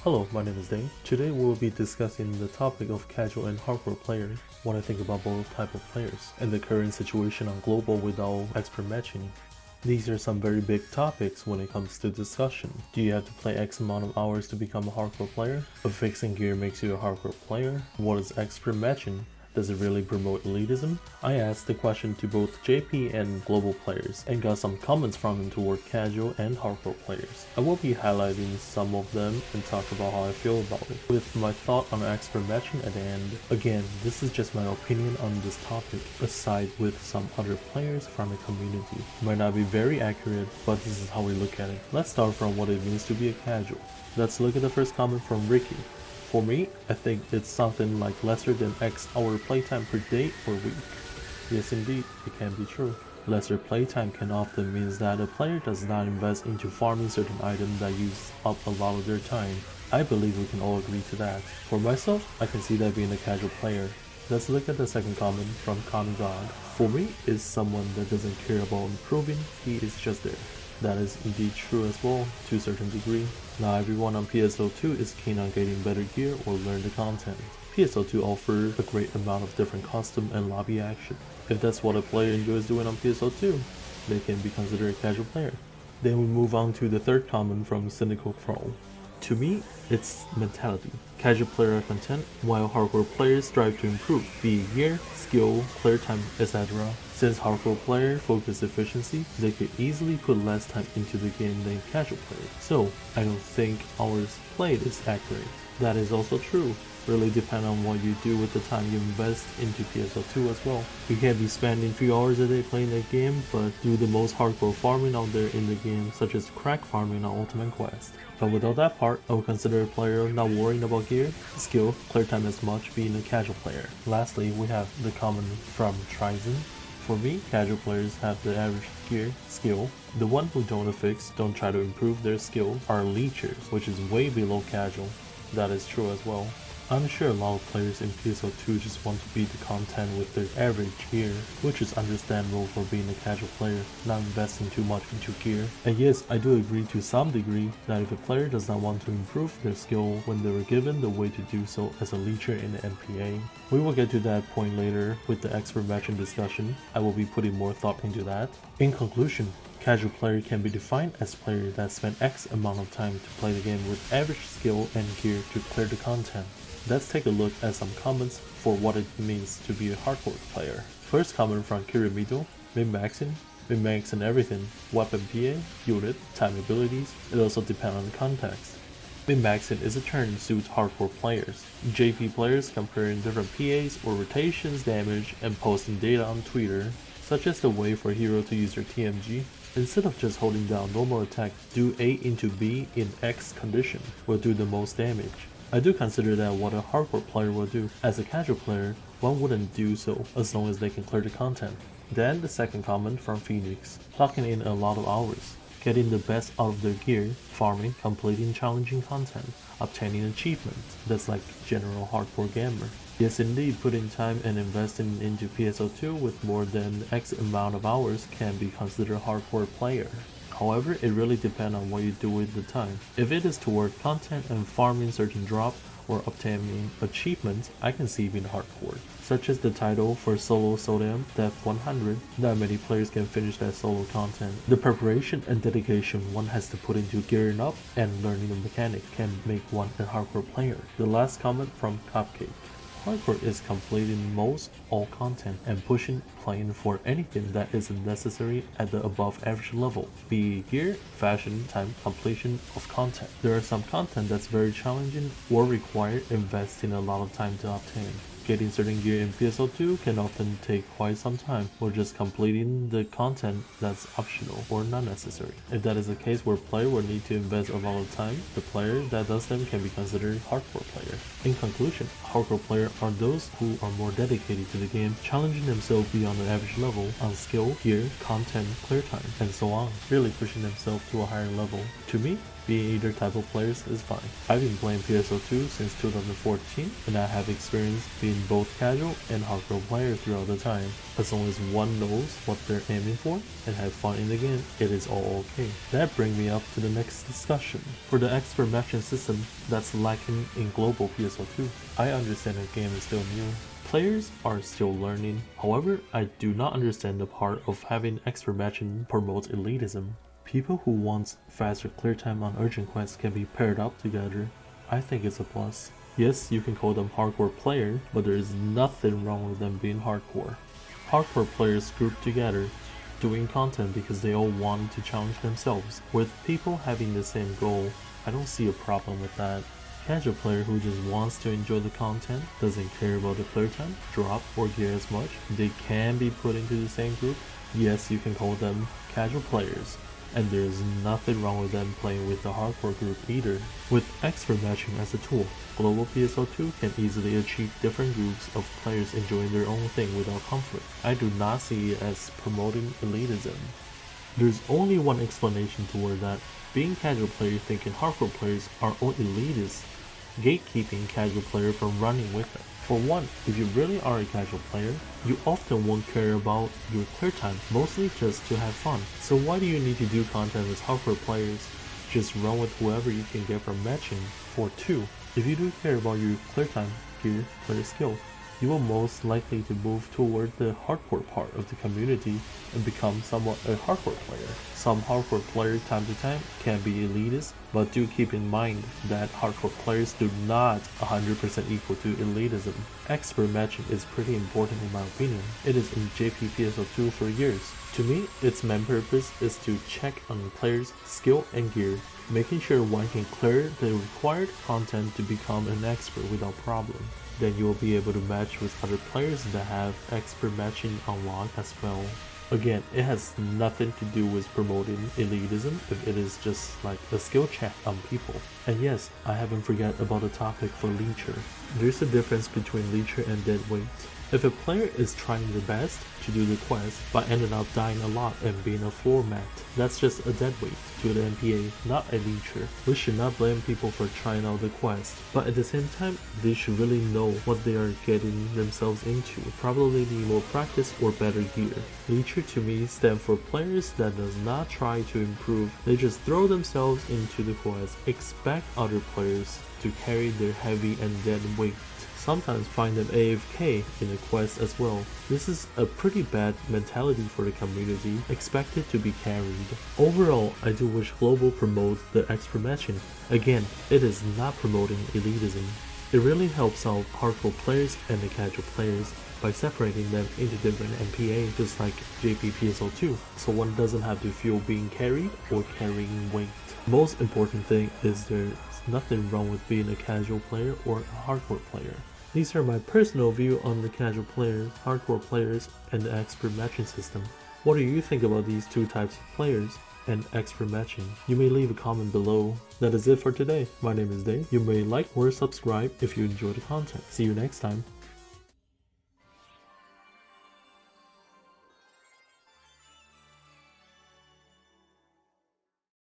Hello, my name is Dane. Today we will be discussing the topic of casual and hardcore players, what I think about both type of players, and the current situation on global without expert matching. These are some very big topics when it comes to discussion. Do you have to play X amount of hours to become a hardcore player? If fixing gear makes you a hardcore player? What is expert matching? Does it really promote elitism? I asked the question to both JP and global players and got some comments from them toward casual and hardcore players. I will be highlighting some of them and talk about how I feel about it, with my thought on expert matching at the end. Again, this is just my opinion on this topic, aside with some other players from the community. Might not be very accurate, but this is how we look at it. Let's start from what it means to be a casual. Let's look at the first comment from Ricky. For me, I think it's something like lesser than X hour playtime per day or week. Yes indeed, it can be true. Lesser playtime can often mean that a player does not invest into farming certain items that use up a lot of their time. I believe we can all agree to that. For myself, I can see that being a casual player. Let's look at the second comment from Kami God. For me, it's someone that doesn't care about improving, he is just there. That is indeed true as well, to a certain degree. Not everyone on PSO2 is keen on getting better gear or learn the content. PSO2 offers a great amount of different custom and lobby action. If that's what a player enjoys doing on PSO2, they can be considered a casual player. Then we move on to the third comment from Cynical Crow. To me, it's mentality. Casual players are content, while hardcore players strive to improve, be it gear, skill, clear time, etc. Since hardcore players focus efficiency, they could easily put less time into the game than casual players. So, I don't think hours played is accurate. That is also true. Really depend on what you do with the time you invest into PSO2 as well. You can't be spending few hours a day playing the game, but do the most hardcore farming out there in the game, such as crack farming on Ultimate Quest. But without that part, I would consider a player not worrying about gear, skill, clear time as much being a casual player. Lastly, we have the comment from Trizen. For me, casual players have the average gear, skill. The ones who don't affix, don't try to improve their skill, are leechers, which is way below casual. That is true as well. I'm sure a lot of players in PSO2 just want to beat the content with their average gear, which is understandable for being a casual player, not investing too much into gear. And yes, I do agree to some degree that if a player does not want to improve their skill when they were given the way to do so as a leecher in the NPA. We will get to that point later with the expert matching discussion. I will be putting more thought into that. In conclusion, casual player can be defined as player that spend X amount of time to play the game with average skill and gear to clear the content. Let's take a look at some comments for what it means to be a hardcore player. First comment from Kirimito, min-maxing everything, weapon PA, unit, time abilities, it also depends on the context. Min-maxing is a term suits hardcore players. JP players comparing different PAs or rotations, damage, and posting data on Twitter, such as the way for a hero to use their TMG. Instead of just holding down normal attack, do A into B in X condition will do the most damage. I do consider that what a hardcore player will do. As a casual player, one wouldn't do so as long as they can clear the content. Then the second comment from Phoenix, clocking in a lot of hours, getting the best out of their gear, farming, completing challenging content, obtaining achievements. That's like general hardcore gamer. Yes indeed, putting time and investing into PSO2 with more than X amount of hours can be considered a hardcore player. However, it really depends on what you do with the time. If it is toward content and farming certain drop or obtaining achievements, I can see being hardcore. Such as the title for solo Sodium Depth 100, not many players can finish that solo content. The preparation and dedication one has to put into gearing up and learning the mechanic can make one a hardcore player. The last comment from Cupcake. Hardcore is completing most all content and pushing playing for anything that isn't necessary at the above average level, be it gear, fashion, time, completion of content. There are some content that's very challenging or require investing a lot of time to obtain. Getting certain gear in PSO2 can often take quite some time, or just completing the content that's optional or not necessary. If that is the case where player will need to invest a lot of time, the player that does them can be considered hardcore player. In conclusion, hardcore player are those who are more dedicated to the game, challenging themselves beyond the average level on skill, gear, content, clear time, and so on, really pushing themselves to a higher level. To me, being either type of players is fine. I've been playing PSO2 since 2014 and I have experience being both casual and hardcore player throughout the time. As long as one knows what they're aiming for and have fun in the game, it is all okay. That brings me up to the next discussion. For the expert matching system that's lacking in global PSO2, I understand the game is still new. Players are still learning. However, I do not understand the part of having expert matching promotes elitism. People who want faster clear time on urgent quests can be paired up together. I think it's a plus. Yes, you can call them hardcore players, but there is nothing wrong with them being hardcore. Hardcore players group together, doing content because they all want to challenge themselves. With people having the same goal, I don't see a problem with that. Casual player who just wants to enjoy the content, doesn't care about the clear time, drop, or gear as much, they can be put into the same group. Yes, you can call them casual players, and there is nothing wrong with them playing with the hardcore group either. With expert matching as a tool, global PSO2 can easily achieve different groups of players enjoying their own thing without conflict. I do not see it as promoting elitism. There's only one explanation toward that. Being casual players thinking hardcore players are all elitists, gatekeeping casual player from running with it. For one, if you really are a casual player, you often won't care about your clear time, mostly just to have fun. So why do you need to do content as hardcore players? Just run with whoever you can get from matching. For two, if you do care about your clear time, gear, player skill, you will most likely to move toward the hardcore part of the community and become somewhat a hardcore player. Some hardcore players time to time can be elitist, but do keep in mind that hardcore players do not 100% equal to elitism. Expert matching is pretty important in my opinion. It is in JPPSO2 for years. To me, its main purpose is to check on the player's skill and gear, making sure one can clear the required content to become an expert without problem. Then you will be able to match with other players that have expert matching unlocked as well. Again, it has nothing to do with promoting elitism if it is just like a skill check on people. And yes, I haven't forgot about the topic for leecher. There's a difference between leecher and dead weight. If a player is trying their best to do the quest but ended up dying a lot and being a floor mat, that's just a dead weight to the NPA, not a leecher. We should not blame people for trying out the quest, but at the same time, they should really know what they are getting themselves into. Probably need more practice or better gear. Leecher to me stands for players that does not try to improve, they just throw themselves into the quest, expect other players to carry their heavy and dead weight. Sometimes find them AFK in the quest as well. This is a pretty bad mentality for the community, expected to be carried. Overall, I do wish Global promotes the expert matching. Again, it is not promoting elitism. It really helps out hardcore players and the casual players by separating them into different NPA, just like JPPSO2, so one doesn't have to feel being carried or carrying weight. Most important thing is there's nothing wrong with being a casual player or a hardcore player. These are my personal view on the casual players, hardcore players, and the expert matching system. What do you think about these two types of players and expert matching? You may leave a comment below. That is it for today. My name is Dave. You may like or subscribe if you enjoy the content. See you next time.